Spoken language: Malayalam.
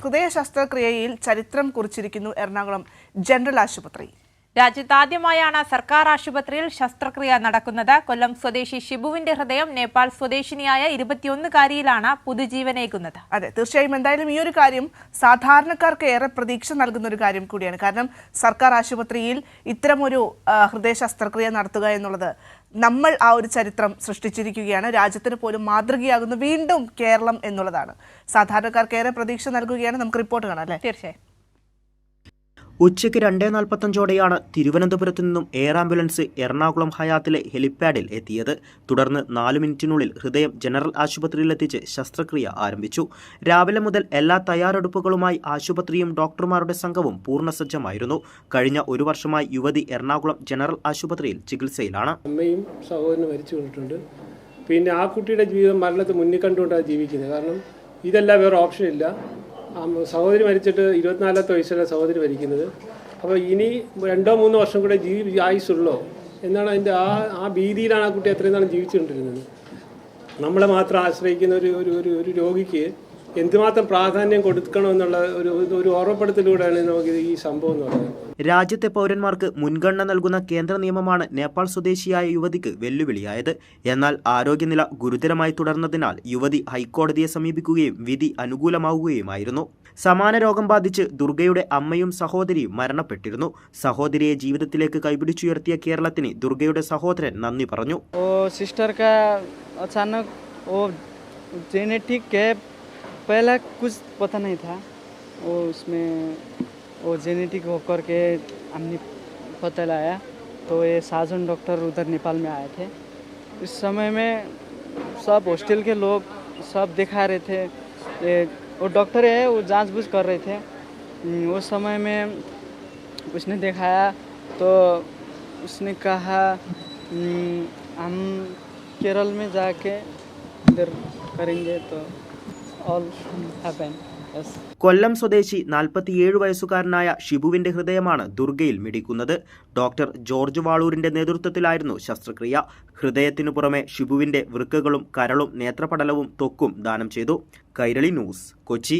ഹൃദയ ശസ്ത്രക്രിയയിൽ ചരിത്രം കുറിച്ചിരിക്കുന്നു എറണാകുളം ജനറൽ ആശുപത്രി. രാജ്യത്താദ്യമായാണ് സർക്കാർ ആശുപത്രിയിൽ ശസ്ത്രക്രിയ നടക്കുന്നത്. കൊല്ലം സ്വദേശി ഷിബുവിന്റെ ഹൃദയം നേപ്പാൾ സ്വദേശിനിയായ 21-കാരിയിലാണ് പുതുജീവനേകുന്നത്. അതെ, തീർച്ചയായും എന്തായാലും ഈ ഒരു കാര്യം സാധാരണക്കാർക്ക് ഏറെ പ്രതീക്ഷ നൽകുന്ന ഒരു കാര്യം കൂടിയാണ്. കാരണം സർക്കാർ ആശുപത്രിയിൽ ഇത്തരമൊരു ഹൃദയ ശസ്ത്രക്രിയ നടത്തുക എന്നുള്ളത് നമ്മൾ ആ ഒരു ചരിത്രം സൃഷ്ടിച്ചിരിക്കുകയാണ്. രാജ്യത്തിന് പോലും മാതൃകയാകുന്നു വീണ്ടും കേരളം എന്നുള്ളതാണ്. സാധാരണക്കാർക്ക് ഏറെ പ്രതീക്ഷ നൽകുകയാണ്. നമുക്ക് റിപ്പോർട്ട് കാണാം അല്ലേ? തീർച്ചയായും. ഉച്ചയ്ക്ക് 2:45 തിരുവനന്തപുരത്തു നിന്നും എയർ ആംബുലൻസ് എറണാകുളം ഹയാത്തിലെ ഹെലിപ്പാഡിൽ എത്തിയത്. തുടർന്ന് 4 മിനിറ്റിനുള്ളിൽ ഹൃദയം ജനറൽ ആശുപത്രിയിലെത്തിച്ച് ശസ്ത്രക്രിയ ആരംഭിച്ചു. രാവിലെ മുതൽ എല്ലാ തയ്യാറെടുപ്പുകളുമായി ആശുപത്രിയും ഡോക്ടർമാരുടെ സംഘവും പൂർണ്ണസജ്ജമായിരുന്നു. കഴിഞ്ഞ 1 വർഷമായി യുവതി എറണാകുളം ജനറൽ ആശുപത്രിയിൽ ചികിത്സയിലാണ്. അമ്മയും സഹോദരനും മരിച്ചു കൊണ്ടിട്ടുണ്ട്. പിന്നെ ആ കുട്ടിയുടെ ജീവിതം മരണത്തെ മുന്നിൽ കണ്ടുകൊണ്ടാണ് ജീവിക്കുന്നത്. കാരണം ഇതെല്ലാം വേറെ ഓപ്ഷൻ ഇല്ല. സഹോദരി മരിച്ചിട്ട് 24ാമത്തെ വയസ്സിലാണ് സഹോദരി മരിക്കുന്നത്. അപ്പോൾ ഇനി 2-3 വർഷം കൂടെ ആയുസുള്ളോ എന്നാണ് അതിൻ്റെ ആ ഭീതിയിലാണ് ആ കുട്ടി അത്രയും നാളും ജീവിച്ചുകൊണ്ടിരുന്നത്. നമ്മളെ മാത്രം ആശ്രയിക്കുന്ന ഒരു രോഗിക്ക് എന്തുമാത്രം പ്രാധാന്യം കൊടുക്കണമെന്നുള്ള ഒരു ഓർമ്മപ്പെടുത്തലൂടെയാണ് നമുക്ക് ഈ സംഭവം എന്ന് പറയുന്നത്. രാജ്യത്തെ പൗരന്മാർക്ക് മുൻഗണന നൽകുന്ന കേന്ദ്ര നിയമമാണ് നേപ്പാൾ സ്വദേശിയായ യുവതിക്ക് വെല്ലുവിളിയായത്. എന്നാൽ ആരോഗ്യനില ഗുരുതരമായി തുടർന്നതിനാൽ യുവതി ഹൈക്കോടതിയെ സമീപിക്കുകയും വിധി അനുകൂലമാവുകയുമായിരുന്നു. സമാന രോഗം ബാധിച്ച് ദുർഗയുടെ അമ്മയും സഹോദരിയും മരണപ്പെട്ടിരുന്നു. സഹോദരിയെ ജീവിതത്തിലേക്ക് കൈപിടിച്ചുയർത്തിയ കേരളത്തിന് ദുർഗയുടെ സഹോദരൻ നന്ദി പറഞ്ഞു. पहला कुछ पता नहीं था, वो जेनेटिक होकर के हमने पता लाया. तो ये साजन डॉक्टर उधर नेपाल में आए थे. इस समय में सब हॉस्टल के लोग सब दिखा रहे थे. ये वो डॉक्टर है, वो जांच-बूझ कर रहे थे. उस समय में उसने दिखाया तो उसने कहा हम केरल में जाके इधर करेंगे तो കൊല്ലം സ്വദേശി 47 വയസ്സുകാരനായ ഷിബുവിന്റെ ഹൃദയമാണ് ദുർഗയിൽ മിടിക്കുന്നത്. ഡോക്ടർ ജോർജ് വാളൂരിന്റെ നേതൃത്വത്തിലായിരുന്നു ശസ്ത്രക്രിയ. ഹൃദയത്തിനു പുറമെ ഷിബുവിന്റെ വൃക്കകളും കരളും നേത്രപടലവും ത്വക്കും ദാനം ചെയ്തു. കൈരളി ന്യൂസ്, കൊച്ചി.